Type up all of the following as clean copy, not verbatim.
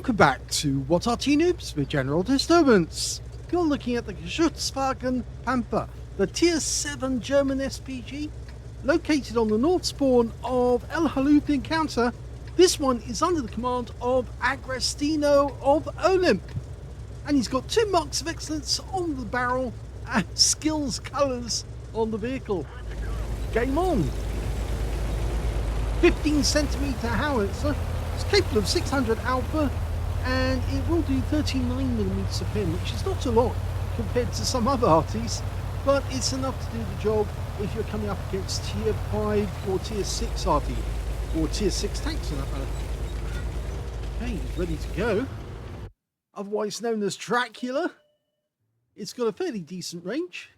Welcome back to What Are Noobs with General Disturbance. You're looking at the GW Panther, the Tier 7 German SPG, located on the north spawn of Halluf Encounter. This one is under the command of Agrestino of OLIMP, and he's got 2 marks of excellence on the barrel and skills colours on the vehicle. Game on! 15cm howitzer. It's capable of 600 alpha, and it will do 39mm of pin, which is not a lot compared to some other Artys, but it's enough to do the job if you're coming up against Tier 5 or Tier 6 Arty, or Tier 6 tanks in that matter. Okay, he's ready to go. Otherwise known as Dracula. It's got a fairly decent range,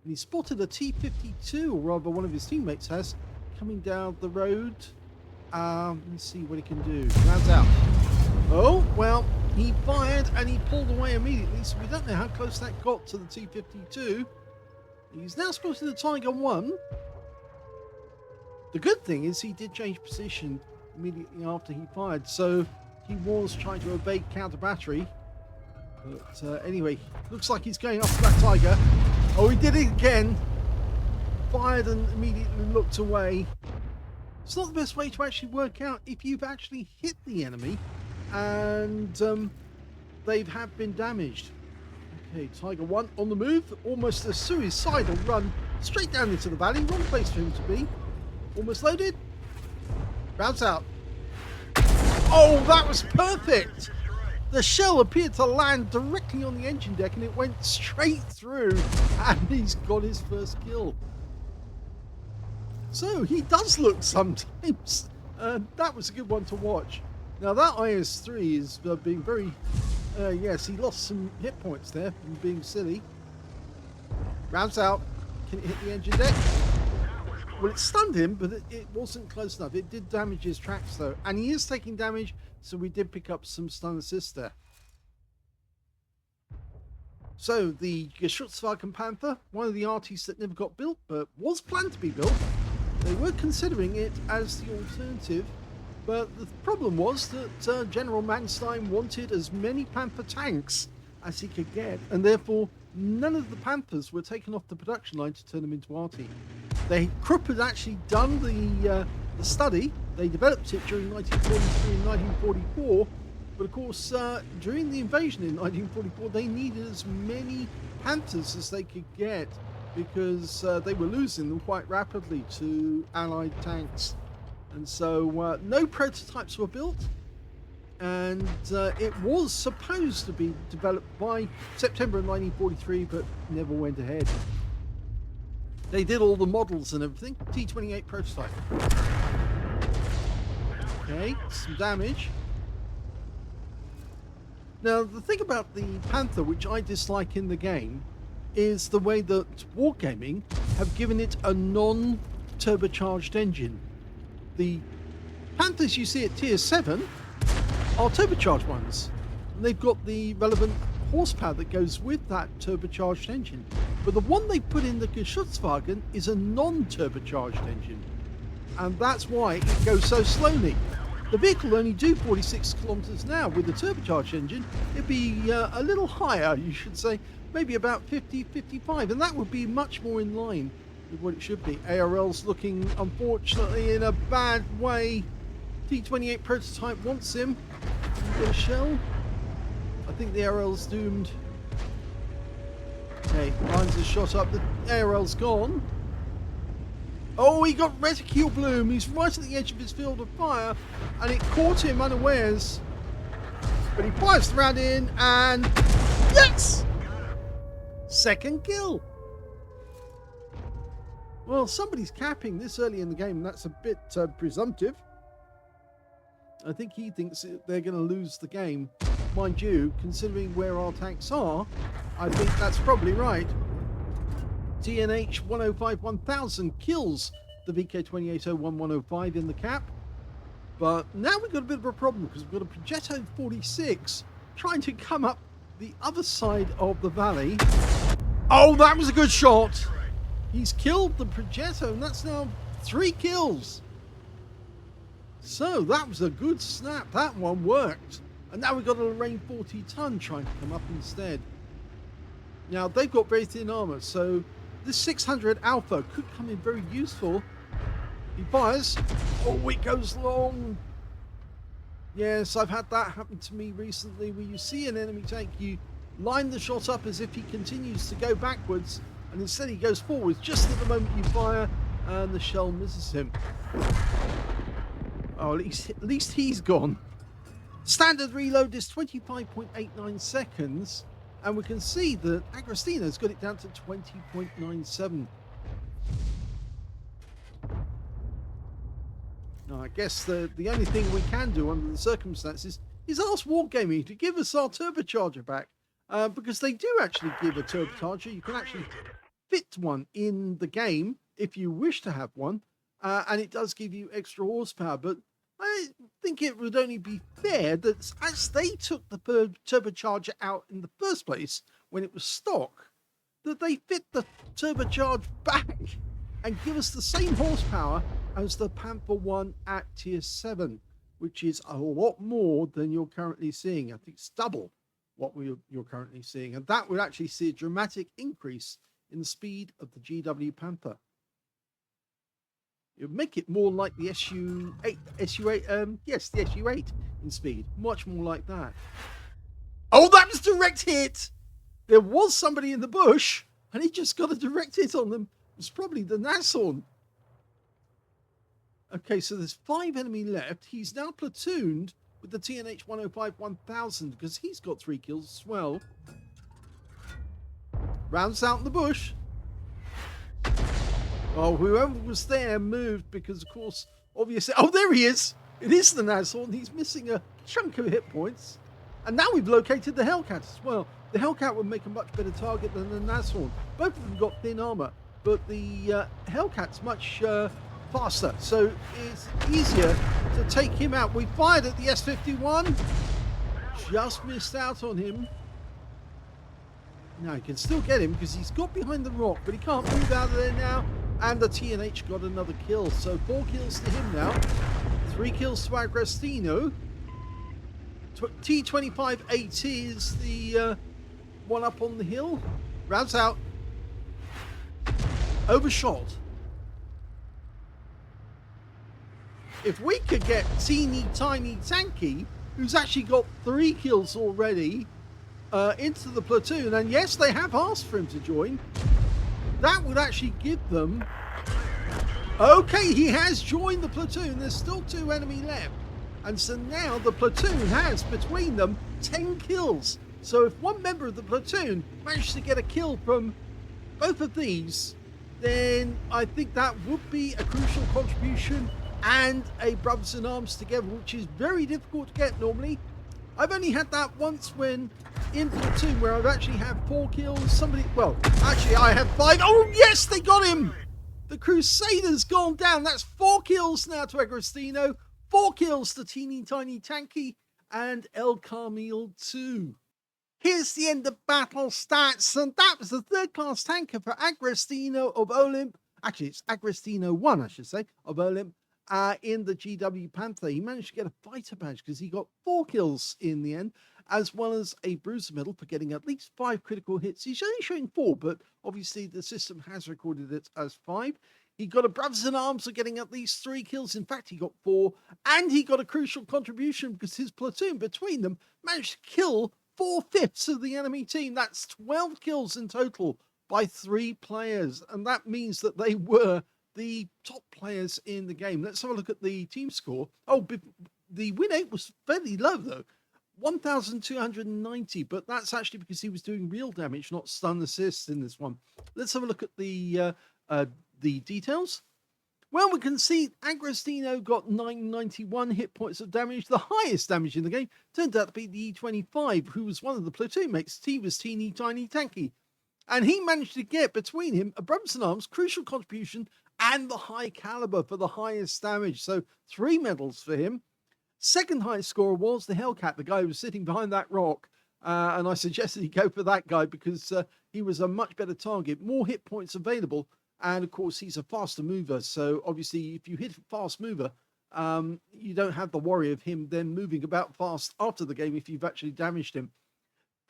and he spotted a T-52, or rather one of his teammates has, coming down the road. Let's see what he can do. Rounds out. Oh, well, he fired and he pulled away immediately, so we don't know how close that got to the T-52. He's now spotted the Tiger 1. The good thing is he did change position immediately after he fired, so he was trying to evade counter battery. But anyway, looks like he's going after that Tiger. Oh, he did it again. Fired and immediately looked away. It's not the best way to actually work out if you've actually hit the enemy and they have been damaged. Okay, Tiger 1 on the move, almost a suicidal run straight down into the valley. Wrong place for him to be. Almost loaded. Bounce out. Oh, that was perfect! The shell appeared to land directly on the engine deck and it went straight through, and he's got his first kill. So he does look sometimes. That was a good one to watch. Now that IS-3 is being very... yes, he lost some hit points there from being silly. Rounds out. Can it hit the engine deck? Well, it stunned him, but it wasn't close enough. It did damage his tracks though. And he is taking damage, so we did pick up some stun assist there. So the GW Panther, one of the Artys that never got built, but was planned to be built. They were considering it as the alternative, but the problem was that General Manstein wanted as many Panther tanks as he could get, and therefore none of the Panthers were taken off the production line to turn them into Arty. Krupp had actually done the study. They developed it during 1943 and 1944, but of course during the invasion in 1944 they needed as many Panthers as they could get, because they were losing them quite rapidly to Allied tanks. And so no prototypes were built, and it was supposed to be developed by September of 1943, but never went ahead. They did all the models and everything. T-28 prototype. Okay, some damage. Now the thing about the Panther, which I dislike in the game, is the way that Wargaming have given it a non-turbocharged engine. The Panthers you see at Tier 7 are turbocharged ones, and they've got the relevant horsepower that goes with that turbocharged engine. But the one they put in the GW is a non-turbocharged engine, and that's why it goes so slowly. The vehicle will only do 46 kilometers an hour. With a turbocharged engine, it'd be a little higher, you should say, maybe about 50, 55, and that would be much more in line with what it should be. ARL's looking, unfortunately, in a bad way. T-28 prototype wants him. Get a shell. I think the ARL's doomed. Okay, lines are shot up. The ARL's gone. Oh, he got reticule bloom. He's right at the edge of his field of fire, and it caught him unawares. But he fires the round in, and yes! Second kill. Well, somebody's capping this early in the game, and that's a bit presumptive. I think he thinks they're going to lose the game. Mind you, considering where our tanks are, I think that's probably right. TNH 105 1000 kills the VK2801 in the cap. But now we've got a bit of a problem, because we've got a Progetto 46 trying to come up the other side of the valley. Oh, that was a good shot. He's killed the Progetto, and that's now 3 kills. So that was a good snap. That one worked. And now we've got a Lorraine 40-ton trying to come up instead. Now, they've got very thin armor, so this 600 Alpha could come in very useful. He fires. Oh, it goes long. Yes, I've had that happen to me recently, where you see an enemy tank, you line the shot up as if he continues to go backwards, and instead he goes forwards just at the moment you fire, and the shell misses him. Oh, at least he's gone. Standard reload is 25.89 seconds, and we can see that Agrestino's got it down to 20.97. Now, I guess the only thing we can do under the circumstances is ask Wargaming to give us our turbocharger back, because they do actually give a turbocharger. You can actually fit one in the game if you wish to have one, and it does give you extra horsepower, but I think it would only be fair that as they took the turbocharger out in the first place when it was stock, that they fit the turbocharge back and give us the same horsepower as the Panther 1 at tier 7, which is a lot more than you're currently seeing. I think it's double what you're currently seeing, and that would actually see a dramatic increase in the speed of the GW Panther. It would make it more like the SU8, yes, the SU8 in speed. Much more like that. Oh, that was direct hit! There was somebody in the bush, and he just got a direct hit on them. It was probably the Nashorn. Okay, so there's 5 enemy left. He's now platooned with the TNH 105-1000 because he's got 3 kills as well. Rounds out in the bush. Oh, whoever was there moved because, of course, obviously... Oh, there he is! It is the Nashorn. He's missing a chunk of hit points. And now we've located the Hellcat as well. The Hellcat would make a much better target than the Nashorn. Both of them got thin armor, but the Hellcat's much faster, so it's easier to take him out. We fired at the S-51. Just missed out on him. Now he can still get him because he's got behind the rock, but he can't move out of there now. And the TNH got another kill. So 4 kills to him now. 3 kills to Agrestino. T25AT is the one up on the hill. Rounds out. Overshot. If we could get teeny tiny Tanky, who's actually got 3 kills already, into the platoon, and yes, they have asked for him to join, that would actually give them... Okay, he has joined the platoon. There's still 2 enemy left. And so now the platoon has, between them, 10 kills. So if one member of the platoon managed to get a kill from both of these, then I think that would be a crucial contribution and a brothers in arms together, which is very difficult to get normally. I've only had that once when in platoon where I've actually had 4 kills. Somebody, well, actually I had 5. Oh yes, they got him! The Crusader's gone down. That's 4 kills now to Agrestino, 4 kills to Teeny Tiny Tanky, and El Carmel 2. Here's the end of battle stats, and that was the 3rd class tanker for Agrestino of OLIMP. Actually, it's Agrestino1, I should say, of OLIMP. In the GW Panther. He managed to get a fighter badge because he got 4 kills in the end, as well as a bruiser medal for getting at least 5 critical hits. He's only showing 4, but obviously the system has recorded it as 5. He got a brothers in arms for getting at least 3 kills. In fact, he got 4, and he got a crucial contribution because his platoon between them managed to kill 4/5 of the enemy team. That's 12 kills in total by 3 players, and that means that they were the top players in the game. Let's have a look at the team score. Oh, the win rate was fairly low though, 1,290, but that's actually because he was doing real damage, not stun assists in this one. Let's have a look at the details. Well, we can see Agrestino got 991 hit points of damage. The highest damage in the game turned out to be the E25, who was one of the platoon mates. He was Teeny Tiny Tanky. And he managed to get between him a brothers in arms, crucial contribution, and the high caliber for the highest damage. So 3 medals for him. Second highest scorer was the Hellcat, the guy who was sitting behind that rock. And I suggested he go for that guy because he was a much better target, more hit points available. And of course, he's a faster mover. So obviously, if you hit a fast mover, you don't have the worry of him then moving about fast after the game if you've actually damaged him.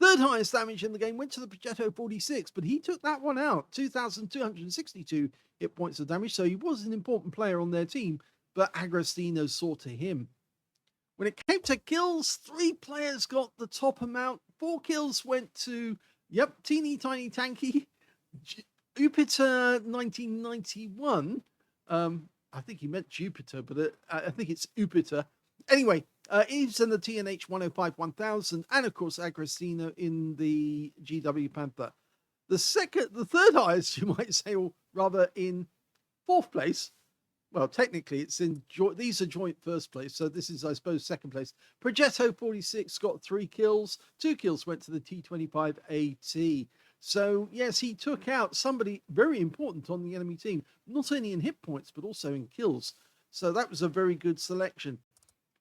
Third highest damage in the game went to the Progetto 46, but he took that one out, 2,262 hit points of damage, so he was an important player on their team, but Agrestino saw to him. When it came to kills, 3 players got the top amount. 4 kills went to, teeny tiny tanky, Jupiter 1991. I think he meant Jupiter, but I think it's Jupiter. Anyway, Eves in the TNH 105-1000, and of course Agrestino in the GW Panther. The third highest, you might say, or rather in 4th place. Well, technically, it's in these are joint first place, so this is, I suppose, second place. Progetto 46 got 3 kills. 2 kills went to the T25 AT. So, yes, he took out somebody very important on the enemy team, not only in hit points, but also in kills. So that was a very good selection.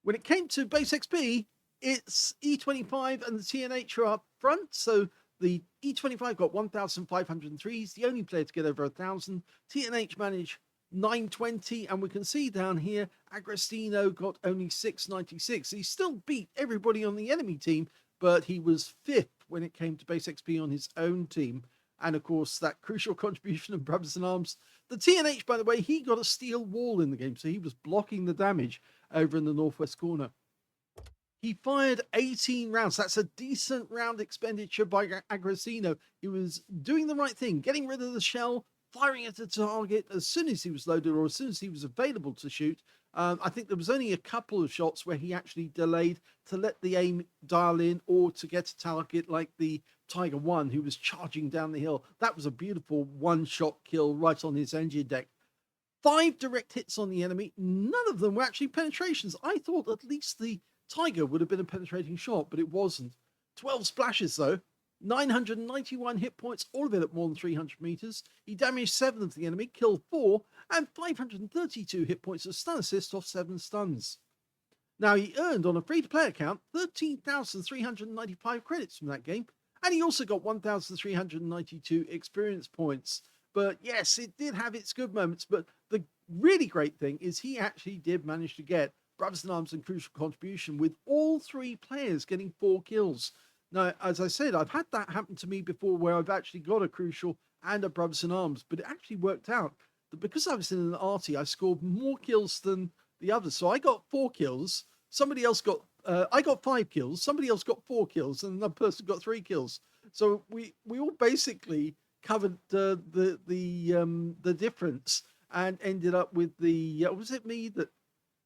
When it came to base XP, it's E25 and the TNH are up front. So the E25 got 1,503. He's the only player to get over 1,000. TNH managed 920, and we can see down here Agrestino got only 696. He still beat everybody on the enemy team, but he was 5th when it came to base XP on his own team. And of course, that crucial contribution of Brothers in Arms. The TNH, by the way, he got a steel wall in the game, so he was blocking the damage over in the northwest corner. He fired 18 rounds. That's a decent round expenditure by Agrestino. He was doing the right thing, getting rid of the shell, firing at a target as soon as he was loaded or as soon as he was available to shoot. I think there was only a couple of shots where he actually delayed to let the aim dial in or to get a target like the Tiger 1 who was charging down the hill. That was a beautiful one-shot kill right on his engine deck. 5 direct hits on the enemy. None of them were actually penetrations. I thought at least the Tiger would have been a penetrating shot, but it wasn't. 12 splashes though. 991 hit points, all of it at more than 300 meters. He damaged 7 of the enemy, killed 4, and 532 hit points of stun assist off 7 stuns. Now, he earned on a free-to-play account 13,395 credits from that game, and he also got 1,392 experience points. But yes, it did have its good moments, but the really great thing is he actually did manage to get Brothers in Arms and crucial contribution with all 3 players getting 4 kills. Now, as I said, I've had that happen to me before where I've actually got a crucial and a Brothers in Arms, but it actually worked out that because I was in an Arty, I scored more kills than the others. So I got 4 kills. Somebody else got, I got 5 kills. Somebody else got 4 kills, and another person got 3 kills. So we all basically covered the difference and ended up with the. Was it me that?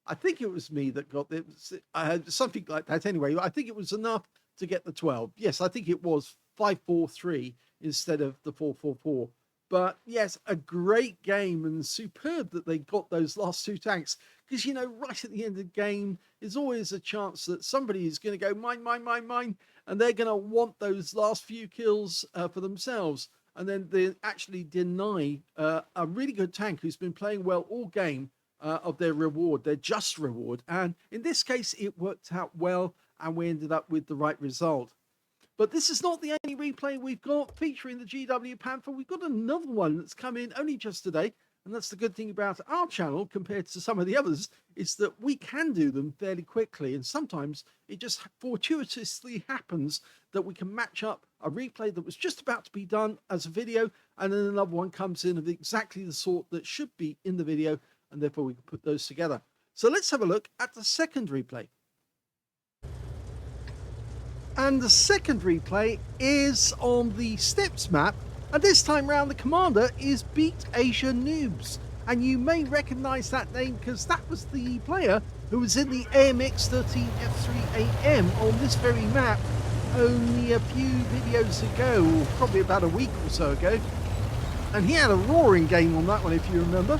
I think it was me that got it. I had something like that. Anyway, I think it was enough to get the 12. Yes, I think it was 5-4-3 instead of the 4-4-4. But yes, a great game and superb that they got those last 2 tanks. Because, you know, right at the end of the game, there's always a chance that somebody is going to go mine, and they're going to want those last few kills for themselves. And then they actually deny a really good tank who's been playing well all game of their reward, their just reward. And in this case, it worked out well, and we ended up with the right result. But this is not the only replay we've got featuring the GW Panther. We've got another one that's come in only just today. And that's the good thing about our channel compared to some of the others, is that we can do them fairly quickly. And sometimes it just fortuitously happens that we can match up a replay that was just about to be done as a video, and then another one comes in of exactly the sort that should be in the video, and therefore we can put those together. So let's have a look at the second replay. And the second replay is on the Steppes map, and this time round the commander is beatasianoobs, and you may recognize that name because that was the player who was in the AMX 13F3AM on this very map only a few videos ago, or probably about a week or so ago, and he had a roaring game on that one if you remember.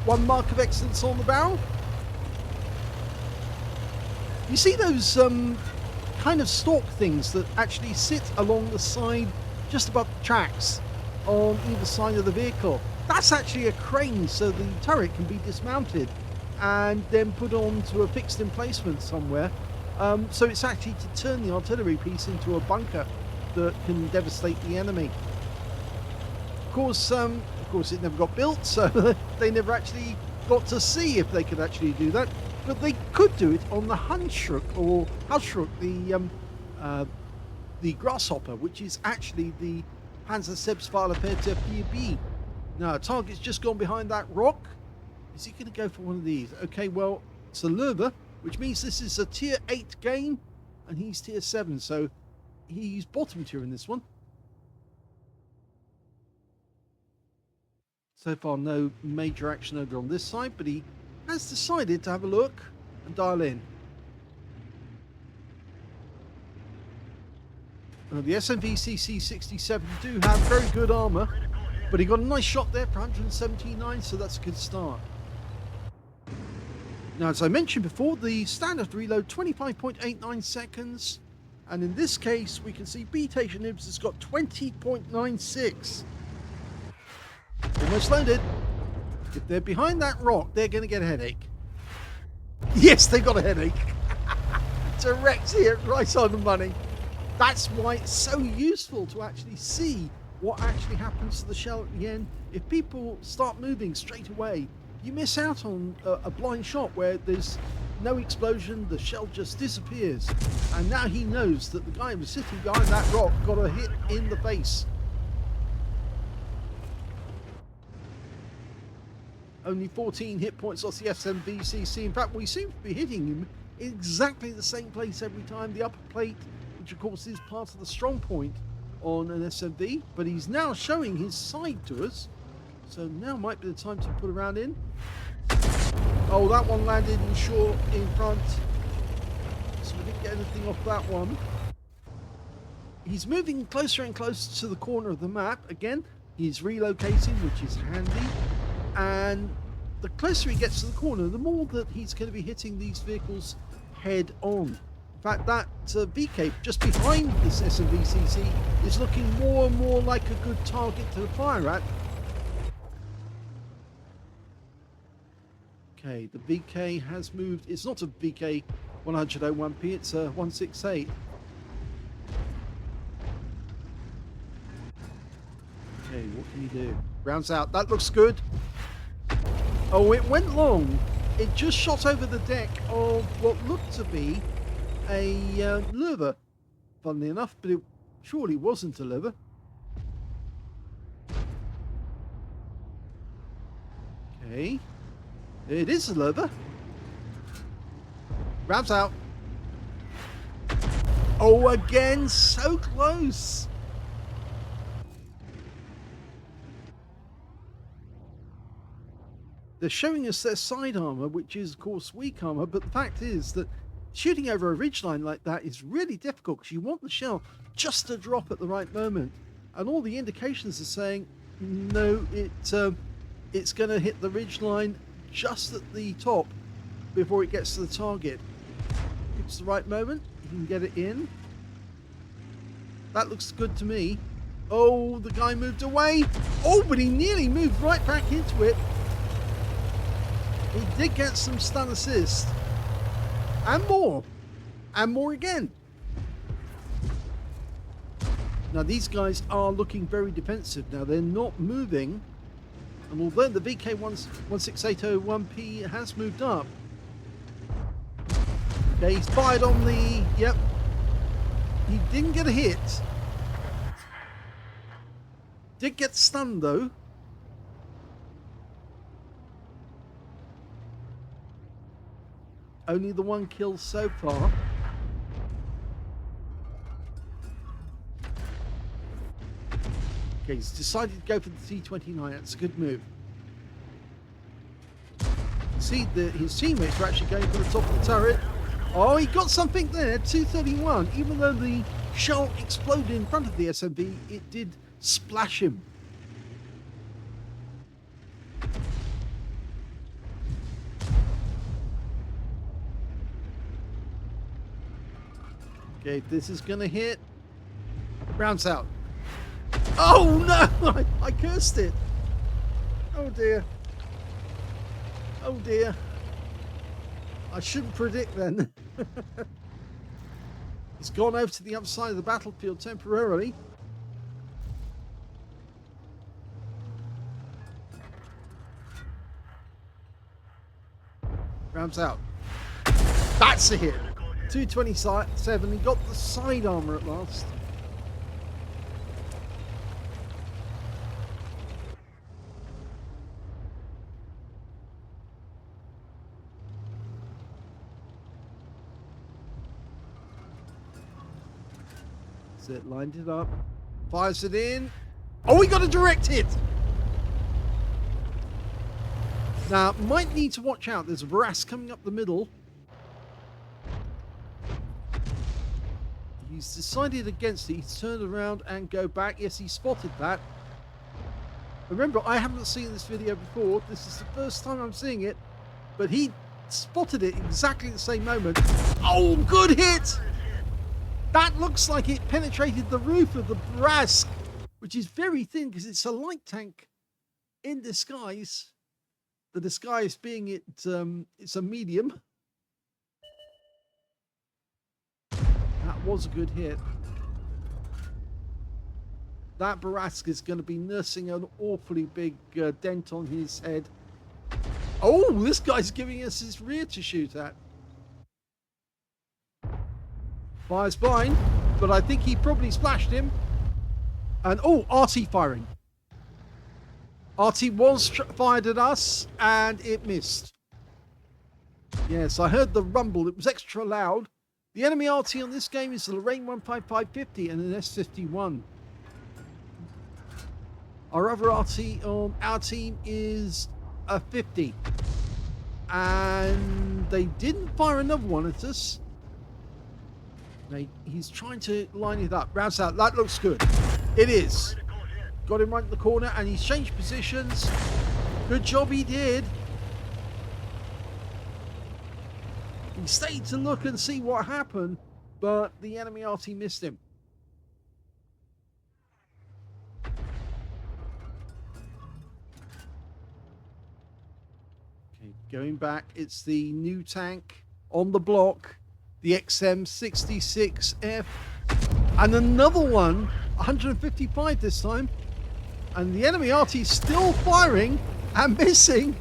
1 mark of excellence on the barrel. You see those kind of stalk things that actually sit along the side, just above the tracks, on either side of the vehicle? That's actually a crane, so the turret can be dismounted and then put onto a fixed emplacement somewhere. So it's actually to turn the artillery piece into a bunker that can devastate the enemy. course, it never got built, so they never actually got to see if they could actually do that. But they could do it on the Hunsrück or Halluf, the grasshopper, which is actually the Panzer Selbstfahrerpeter 4B. Now, target's just gone behind that rock. Is he going to go for one of these? Okay, well, it's a Löwe, which means this is a tier 8 game, and he's tier 7, so he's bottom tier in this one. So far, no major action over on this side, but he has decided to have a look and dial in. The SMV-CC-67 do have very good armor, but he got a nice shot there for 179, so that's a good start. Now, as I mentioned before, the standard reload 25.89 seconds, and in this case, we can see beatasianoobs has got 20.96. Almost loaded. If they're behind that rock, they're going to get a headache. Yes, they got a headache. Direct here, right on the money. That's why it's so useful to actually see what actually happens to the shell at the end. If people start moving straight away, you miss out on a blind shot where there's no explosion, the shell just disappears. And now he knows that the guy who was sitting behind that rock got a hit in the face. Only 14 hit points off the SMV-CC. In fact, we seem to be hitting him in exactly the same place every time. The upper plate, which of course is part of the strong point on an SMV, but he's now showing his side to us. So now might be the time to put a round in. Oh, that one landed in short in front. So we didn't get anything off that one. He's moving closer and closer to the corner of the map. Again, he's relocating, which is handy. And the closer he gets to the corner, the more that he's going to be hitting these vehicles head on. In fact, that VK just behind this SMV-CC is looking more and more like a good target to fire at. Okay, the VK has moved. It's not a VK 101P, it's a 168. Okay, what can you do? Rounds out. That looks good. Oh, it went long. It just shot over the deck of what looked to be a Löwe, funnily enough, but it surely wasn't a Löwe. Okay. It is a Löwe. Rounds out. Oh, again, so close. They're showing us their side armor, which is, of course, weak armor, but the fact is that shooting over a ridgeline like that is really difficult because you want the shell just to drop at the right moment. And all the indications are saying, no, it's going to hit the ridgeline just at the top before it gets to the target. If it's the right moment, you can get it in. That looks good to me. Oh, the guy moved away. Oh, but he nearly moved right back into it. He did get some stun assist. And more. And more again. Now, these guys are looking very defensive. Now, they're not moving. And although the VK16801P has moved up. Okay, he's fired on the... Yep. He didn't get a hit. Did get stunned, though. Only the one kill so far. Okay, he's decided to go for the T-29. That's a good move. See, his teammates were actually going for the top of the turret. Oh, he got something there, 231. Even though the shell exploded in front of the SMV, it did splash him. Okay, this is going to hit. Rounds out. Oh, no! I cursed it. Oh, dear. Oh, dear. I shouldn't predict then. He's gone over to the other side of the battlefield temporarily. Rounds out. That's a hit. 227. He got the side armor at last. That's it. Lined it up. Fires it in. Oh, we got a direct hit. Now, might need to watch out. There's a Brass coming up the middle. He's decided against it. He's turned around and go back. Yes, he spotted that. Remember, I haven't seen this video before. This is the first time I'm seeing it. But he spotted it exactly at the same moment. Oh, good hit! That looks like it penetrated the roof of the Brass, which is very thin because it's a light tank in disguise. The disguise being it's a medium. That was a good hit. That Barask is going to be nursing an awfully big dent on his head. Oh, this guy's giving us his rear to shoot at. Fires blind, but I think he probably splashed him. And oh, Arty firing. Arty was fired at us, and it missed. Yes, I heard the rumble. It was extra loud. The enemy Arty on this game is the Lorraine 15550 and an S51. Our other Arty on our team is a 50. And they didn't fire another one at us. He's trying to line it up. Rounds out. That looks good. It is. Got him right in the corner, and he's changed positions. Good job he did. He stayed to look and see what happened, but the enemy Arty missed him. Okay, going back, it's the new tank on the block, the XM66F, and another one, 155 this time. And the enemy Arty still firing and missing.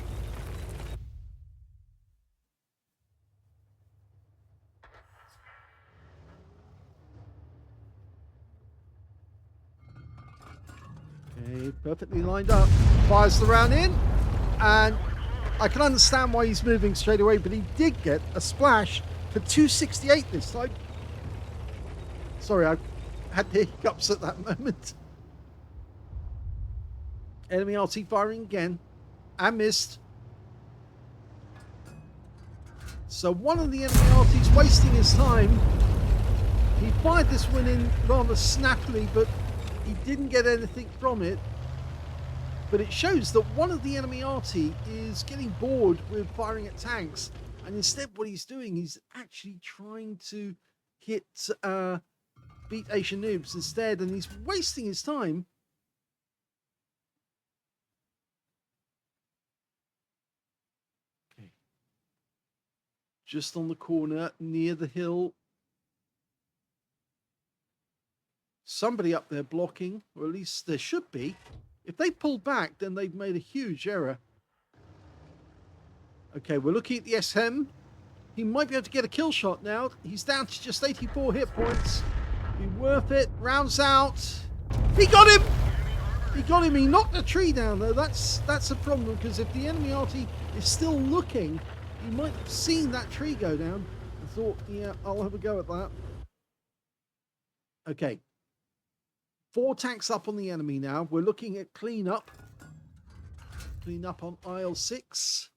Okay, perfectly lined up. Fires the round in. And I can understand why he's moving straight away, but he did get a splash for 268 this time. Sorry, I had the hiccups at that moment. Enemy Arty firing again and missed. So one of the enemy Arty's wasting his time. He fired this one in rather snappily, but he didn't get anything from it. But it shows that one of the enemy Arty is getting bored with firing at tanks, and instead what he's doing, he's actually trying to hit beatasianoobs instead, and he's wasting his time. Just on the corner near the hill. Somebody up there blocking, or at least there should be. If they pull back, then they've made a huge error. Okay, we're looking at the SM. He might be able to get a kill shot now. He's down to just 84 hit points. Be worth it. Rounds out. He got him! He got him. He knocked the tree down, though. That's a problem, because if the enemy Arty is still looking, he might have seen that tree go down and thought, yeah, I'll have a go at that. Okay. 4 tanks up on the enemy now. We're looking at cleanup. Cleanup on aisle 6.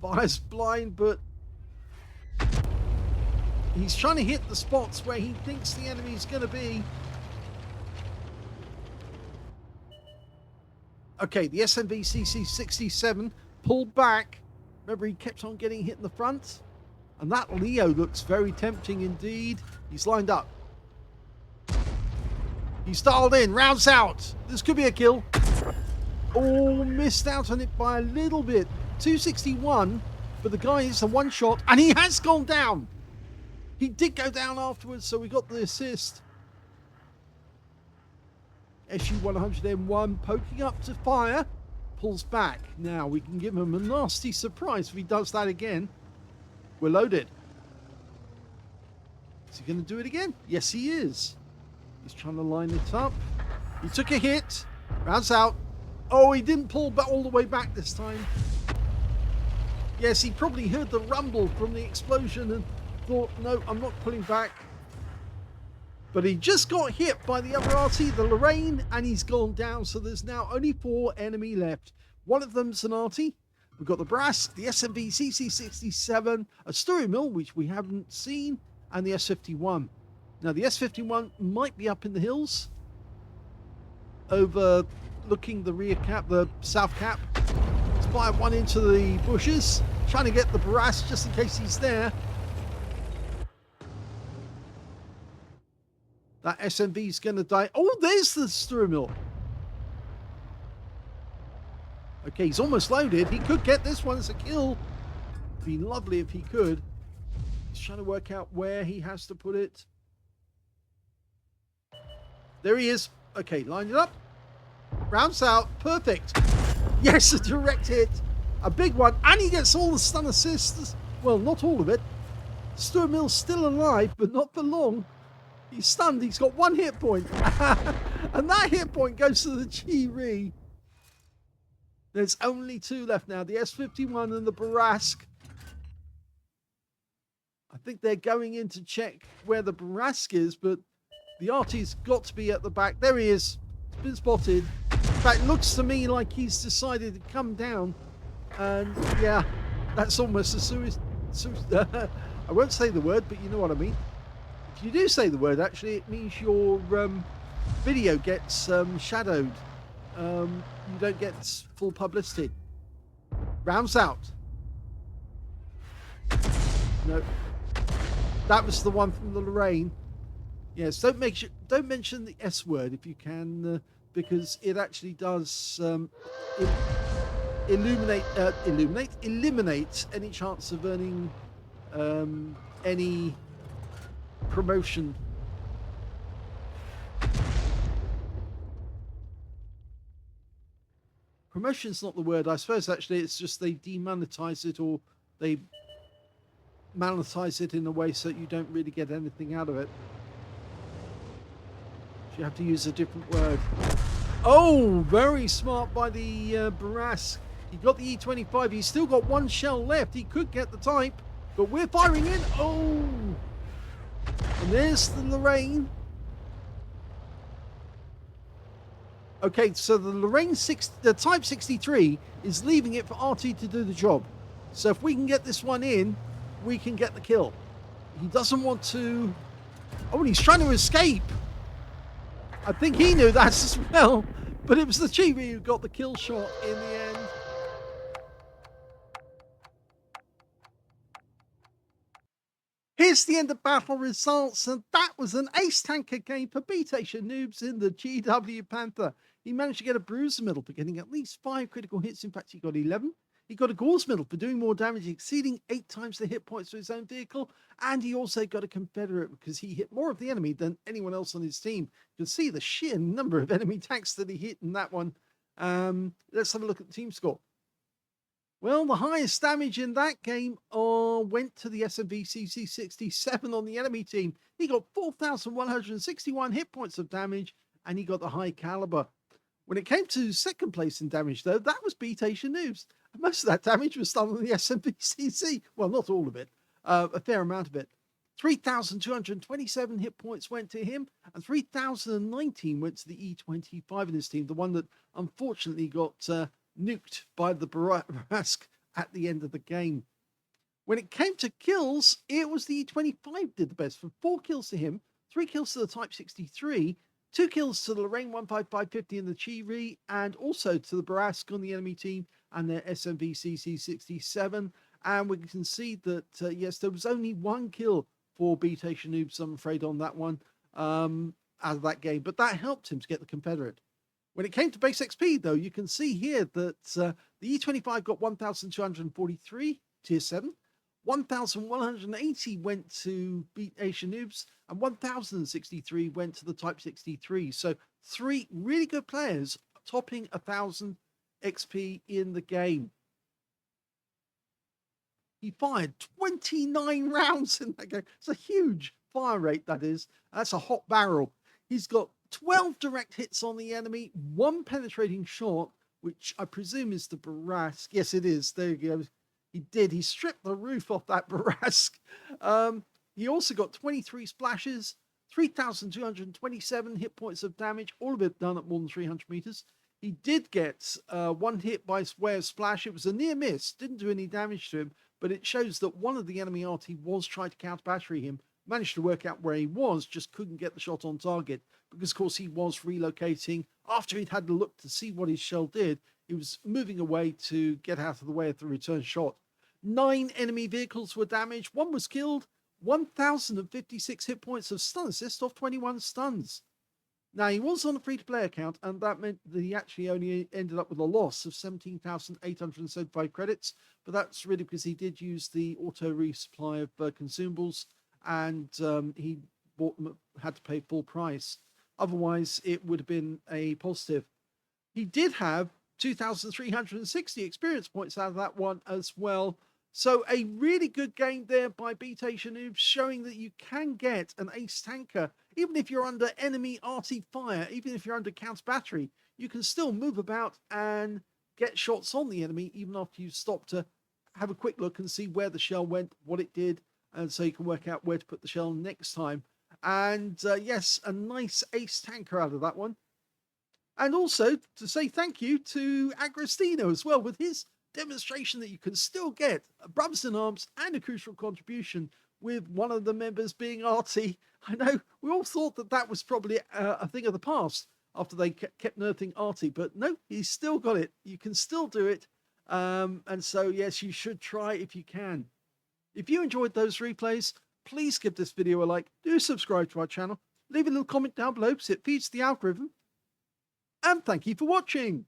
Fires blind, but he's trying to hit the spots where he thinks the enemy's going to be. Okay, the SMV CC67 pulled back. Remember, he kept on getting hit in the front. And that Leo looks very tempting indeed. He's lined up. He's dialed in. Rounds out. This could be a kill. Oh, missed out on it by a little bit. 261. But the guy is a one shot. And he has gone down. He did go down afterwards, so we got the assist. SU-100M1 poking up to fire. pulls back. Now we can give him a nasty surprise if he does that again. We're loaded. Is he going to do it again? Yes, he is. He's trying to line it up. He took a hit. Rounds out. Oh, he didn't pull back all the way back this time. Yes, he probably heard the rumble from the explosion and thought, no, I'm not pulling back. But he just got hit by the other Arty, the Lorraine, and he's gone down. So there's now only 4 enemy left. One of them's an Arty. We've got the Brask, the SMV-CC67, a Story Mill, which we haven't seen, and the S51. Now, the S51 might be up in the hills, overlooking the rear cap, the south cap. Let's fire one into the bushes, trying to get the Brask just in case he's there. That SMV's going to die. Oh, there's the Story Mill. Okay, he's almost loaded. He could get this one as a kill. It'd be lovely if he could. He's trying to work out where he has to put it. There he is. Okay, line it up. Rounds out. Perfect. Yes, a direct hit. A big one. And he gets all the stun assists. Well, not all of it. Story Mill's still alive, but not for long. He's stunned. He's got 1 hit point. And that hit point goes to the Chi-Ri. There's only 2 left now. The S51 and the Brask. I think they're going in to check where the Brask is, but the Arty's got to be at the back. There he is. It's been spotted. In fact, it looks to me like he's decided to come down. And yeah, that's almost a suicide. I won't say the word, but you know what I mean. If you do say the word, actually, it means your video gets shadowed. You don't get full publicity. Rounds out. No. That was the one from the Lorraine. Yes, don't mention the S word if you can, because it actually does eliminate any chance of earning any promotion. Promotion's not the word, I suppose. Actually, it's just they demonetize it, or they monetize it in a way so that you don't really get anything out of it. You have to use a different word. Oh, very smart by the Brask. He got the E25. He's still got 1 shell left. He could get the type, but we're firing in. Oh, and there's the Lorraine. Okay, so the Lorraine the Type 63 is leaving it for Arty to do the job. So if we can get this one in, we can get the kill. He doesn't want to. Oh, and he's trying to escape. I think he knew that as well, but it was the Chi-Ri who got the kill shot in the end. Here's the end of battle results, and that was an ace tanker game for beatasianoobs in the GW Panther. He managed to get a bruiser medal for getting at least 5 critical hits. In fact, he got 11. He got a Gauze medal for doing more damage, exceeding 8 times the hit points to his own vehicle. And he also got a Confederate because he hit more of the enemy than anyone else on his team. You can see the sheer number of enemy tanks that he hit in that one. Let's have a look at the team score. Well, the highest damage in that game went to the SMV-CC67 on the enemy team. He got 4,161 hit points of damage, and he got the high caliber. When it came to second place in damage, though, that was beatasianoobs. Most of that damage was done on the SMV-CC. Well, not all of it. A fair amount of it. 3,227 hit points went to him, and 3,019 went to the E25 in his team, the one that unfortunately got nuked by the Brask at the end of the game. When it came to kills, it was the E25 did the best, for 4 kills to him, 3 kills to the Type 63, 2 kills to the Lorraine 15550 and the Chi-Ri, and also to the Brask on the enemy team and their SMV-CC67. And we can see that, yes, there was only 1 kill for beatasianoobs, I'm afraid, on that one, out of that game. But that helped him to get the Confederate. When it came to base XP, though, you can see here that the E25 got 1,243, tier 7. 1,180 went to beatasianoobs, and 1,063 went to the Type 63. So 3 really good players topping 1,000 XP in the game. He fired 29 rounds in that game. It's a huge fire rate, that is. That's a hot barrel. He's got 12 direct hits on the enemy, 1 penetrating shot, which I presume is the Barask. Yes, it is. There you go. He did. He stripped the roof off that Barask. He also got 23 splashes, 3,227 hit points of damage, all of it done at more than 300 meters. He did get 1 hit by way of splash. It was a near miss. Didn't do any damage to him, but it shows that one of the enemy Arty was trying to counter battery him, managed to work out where he was, just couldn't get the shot on target because, of course, he was relocating. After he'd had a look to see what his shell did, he was moving away to get out of the way of the return shot. 9 enemy vehicles were damaged. 1 was killed. 1,056 hit points of stun assist off 21 stuns. Now, he was on a free-to-play account, and that meant that he actually only ended up with a loss of 17,875 credits, but that's really because he did use the auto resupply of consumables, and he bought them, had to pay full price. Otherwise, it would have been a positive. He did have 2,360 experience points out of that one as well. So a really good game there by beatasianoobs, showing that you can get an ace tanker, even if you're under enemy Arty fire, even if you're under counter battery, you can still move about and get shots on the enemy, even after you stop to have a quick look and see where the shell went, what it did, and so you can work out where to put the shell next time. And yes, a nice ace tanker out of that one. And also to say thank you to Agrestino as well, with his demonstration that you can still get brothers in arms and a crucial contribution with one of the members being Arty. I know we all thought that that was probably a thing of the past after they kept nerfing Arty, but no, he's still got it. You can still do it. And so, yes, you should try if you can. If you enjoyed those replays, please give this video a like, do subscribe to our channel, leave a little comment down below because it feeds the algorithm. And thank you for watching.